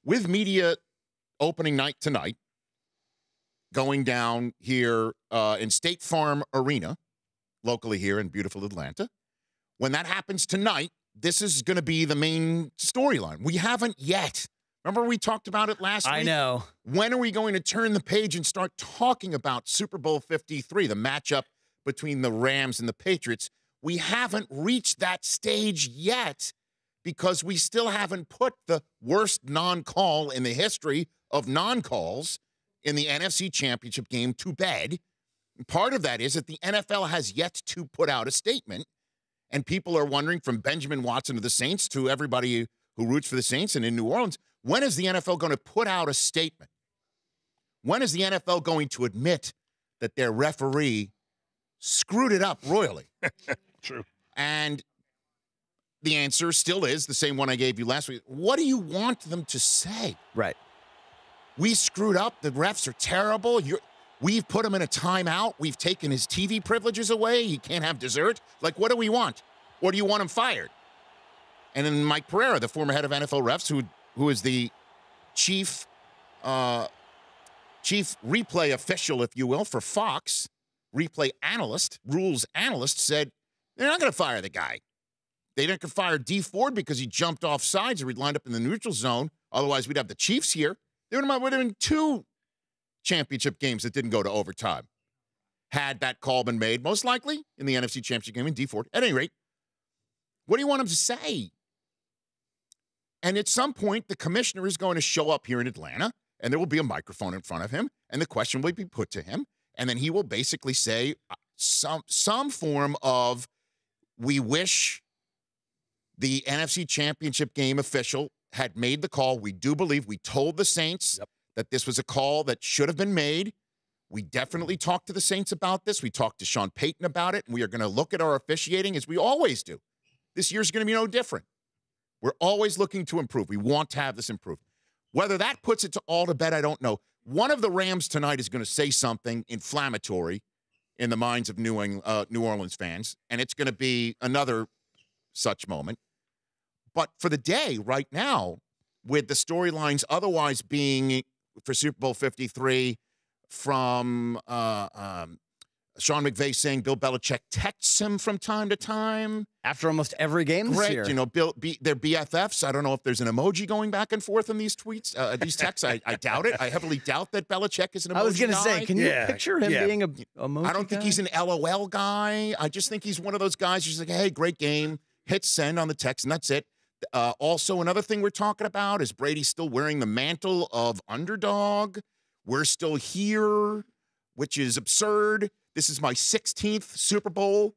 with media opening night tonight, going down here in State Farm Arena, locally here in beautiful Atlanta. When that happens tonight, this is going to be the main storyline. We haven't yet. Remember we talked about it last week? I know. When are we going to turn the page and start talking about Super Bowl 53, the matchup between the Rams and the Patriots? We haven't reached that stage yet because we still haven't put the worst non-call in the history of non-calls in the NFC Championship game to bed. And part of that is that the NFL has yet to put out a statement, and people are wondering, from Benjamin Watson of the Saints to everybody who roots for the Saints and in New Orleans, when is the NFL going to put out a statement? When is the NFL going to admit that their referee screwed it up royally? True. And the answer still is the same one I gave you last week. What do you want them to say? Right. We screwed up. The refs are terrible. We've put him in a timeout. We've taken his TV privileges away. He can't have dessert. Like, what do we want? Or do you want him fired? And then Mike Pereira, the former head of NFL refs, who is the chief replay official, if you will, for Fox, replay analyst, rules analyst, said they're not going to fire the guy. They didn't fire D Ford because he jumped off sides or he'd lined up in the neutral zone. Otherwise, we'd have the Chiefs here. There would have been 2 championship games that didn't go to overtime had that call been made, most likely in the NFC Championship game in D Ford. At any rate, what do you want him to say? And at some point, the commissioner is going to show up here in Atlanta, and there will be a microphone in front of him, and the question will be put to him, and then he will basically say some form of, we wish the NFC Championship game official had made the call. We do believe we told the Saints that this was a call that should have been made. We definitely talked to the Saints about this. We talked to Sean Payton about it, and we are going to look at our officiating as we always do. This year's going to be no different. We're always looking to improve. We want to have this improved. Whether that puts it all to bed, I don't know. One of the Rams tonight is going to say something inflammatory in the minds of New Orleans fans, and it's going to be another such moment. But for the day, right now, with the storylines otherwise being for Super Bowl 53 from Sean McVay saying Bill Belichick texts him from time to time. After almost every game this year. You know, they're BFFs. I don't know if there's an emoji going back and forth in these tweets, these texts. I doubt it. I heavily doubt that Belichick is an emoji guy. I was going to say, can you picture him being an emoji I don't think he's an LOL guy. I just think he's one of those guys who's like, hey, great game. Hit send on the text, and that's it. Also, another thing we're talking about is Brady still wearing the mantle of underdog. We're still here, which is absurd. This is my 16th Super Bowl.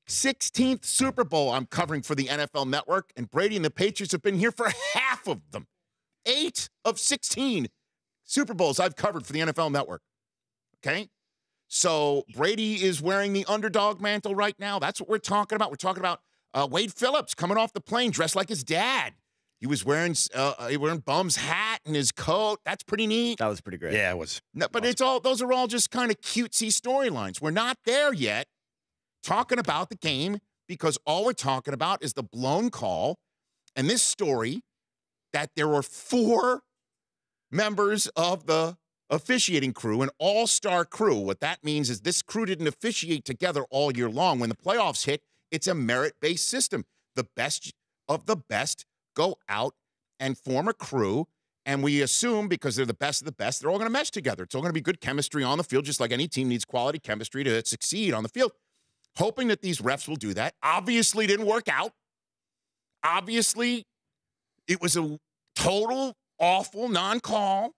16th Super Bowl I'm covering for the NFL Network, and Brady and the Patriots have been here for half of them. 8 of 16 Super Bowls I've covered for the NFL Network. Okay? So Brady is wearing the underdog mantle right now. That's what we're talking about. We're talking about Wade Phillips coming off the plane dressed like his dad. He was wearing Bum's hat and his coat. That's pretty neat. That was pretty great. Yeah, it was. No, but awesome. Those are all just kind of cutesy storylines. We're not there yet talking about the game because all we're talking about is the blown call and this story that there were 4 members of the officiating crew, an all-star crew. What that means is this crew didn't officiate together all year long. When the playoffs hit, it's a merit-based system. The best of the best go out and form a crew, and we assume because they're the best of the best, they're all going to mesh together. It's all going to be good chemistry on the field, just like any team needs quality chemistry to succeed on the field. Hoping that these refs will do that. Obviously didn't work out. Obviously, it was a total awful non-call.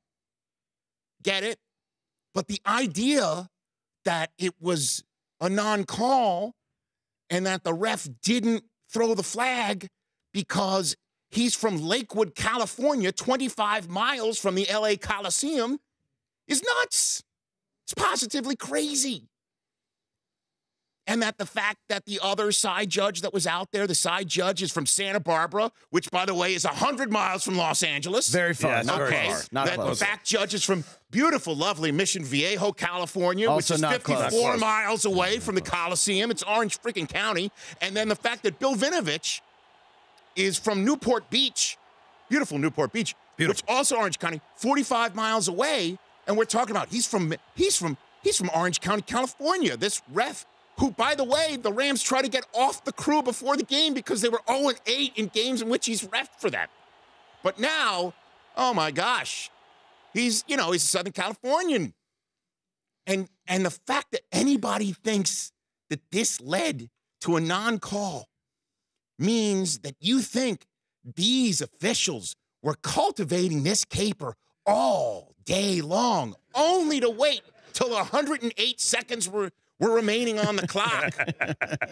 Get it? But the idea that it was a non-call and that the ref didn't throw the flag because he's from Lakewood, California, 25 miles from the LA Coliseum is nuts. It's positively crazy. And that the fact that the other side judge that was out there, the side judge is from Santa Barbara, which, by the way, is 100 miles from Los Angeles. Very far. Yeah, not okay. close. Not that close. The fact judge is from beautiful, lovely Mission Viejo, California, Also which is not 54 close. miles away from the Coliseum. It's Orange freaking County. And then the fact that Bill Vinovich is from Newport Beach, beautiful Newport Beach, which also Orange County, 45 miles away, and we're talking about he's from Orange County, California. This ref, who, by the way, the Rams tried to get off the crew before the game because they were 0-8 in games in which he's reffed for them. But now, oh my gosh, he's a Southern Californian. And the fact that anybody thinks that this led to a non-call means that you think these officials were cultivating this caper all day long, only to wait till 108 seconds were remaining on the clock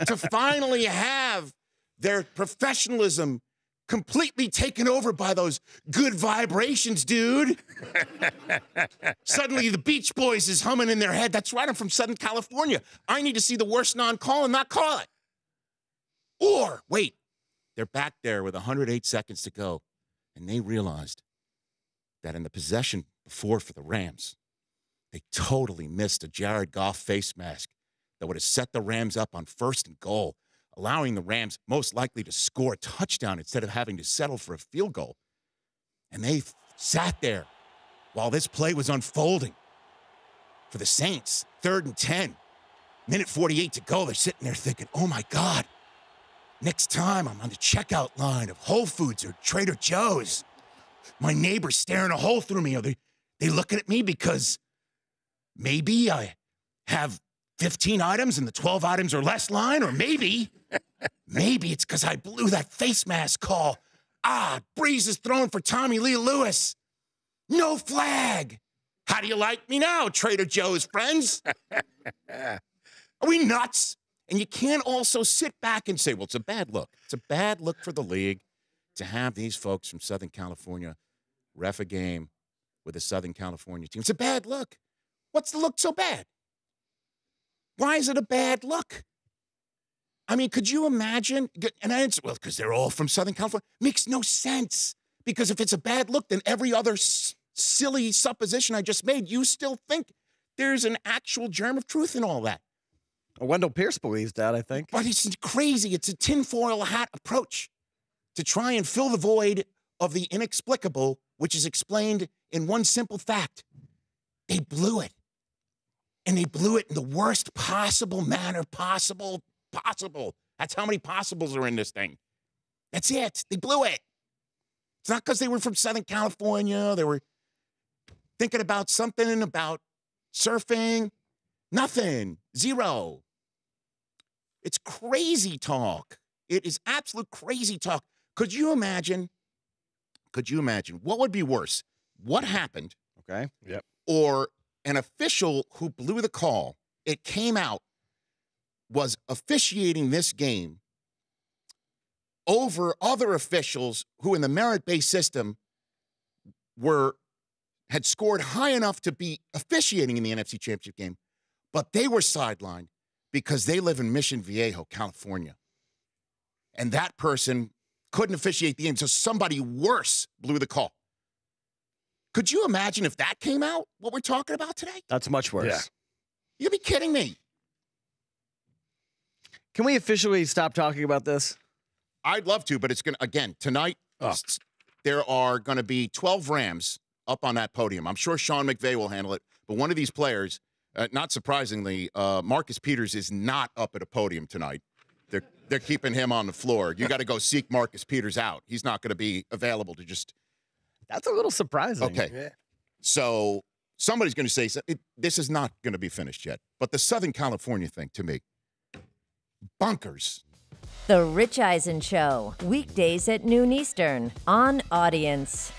to finally have their professionalism completely taken over by those good vibrations, dude. Suddenly the Beach Boys is humming in their head. That's right, I'm from Southern California. I need to see the worst non-call and not call it. Or, wait, they're back there with 108 seconds to go, and they realized that in the possession before for the Rams, they totally missed a Jared Goff face mask that would have set the Rams up on 1st and goal, allowing the Rams most likely to score a touchdown instead of having to settle for a field goal. And they sat there while this play was unfolding. For the Saints, 3rd and 10, minute 48 to go. They're sitting there thinking, oh my God, next time I'm on the checkout line of Whole Foods or Trader Joe's. My neighbor's staring a hole through me. Are they looking at me because maybe I have 15 items in the 12 items or less line? Or maybe it's because I blew that face mask call. Breeze is throwing for Tommy Lee Lewis. No flag. How do you like me now, Trader Joe's friends? Are we nuts? And you can't also sit back and say, well, it's a bad look. It's a bad look for the league to have these folks from Southern California ref a game with a Southern California team. It's a bad look. What's the look so bad? Why is it a bad look? I mean, could you imagine? And I answer, well, because they're all from Southern California. Makes no sense. Because if it's a bad look, then every other silly supposition I just made, you still think there's an actual germ of truth in all that. Wendell Pierce believes that, I think. But it's crazy. It's a tinfoil hat approach to try and fill the void of the inexplicable, which is explained in one simple fact. They blew it. And they blew it in the worst possible manner possible. That's how many possibles are in this thing. That's it. They blew it. It's not because they were from Southern California. They were thinking about something about surfing. Nothing. Zero. It's crazy talk. It is absolute crazy talk. Could you imagine what would be worse? What happened? Okay. Yep. Or an official who blew the call, it came out, was officiating this game over other officials who in the merit-based system had scored high enough to be officiating in the NFC Championship game, but they were sidelined because they live in Mission Viejo, California. And that person couldn't officiate the game, so somebody worse blew the call. Could you imagine if that came out, what we're talking about today? That's much worse. Yeah. You'd be kidding me. Can we officially stop talking about this? I'd love to, but it's going to, again, tonight, there are going to be 12 Rams up on that podium. I'm sure Sean McVay will handle it, but one of these players, not surprisingly, Marcus Peters is not up at a podium tonight. They're keeping him on the floor. You got to go seek Marcus Peters out. He's not going to be available to just... That's a little surprising. Okay. Yeah. So somebody's going to say, this is not going to be finished yet. But the Southern California thing, to me, bonkers. The Rich Eisen Show, weekdays at noon Eastern on Audience.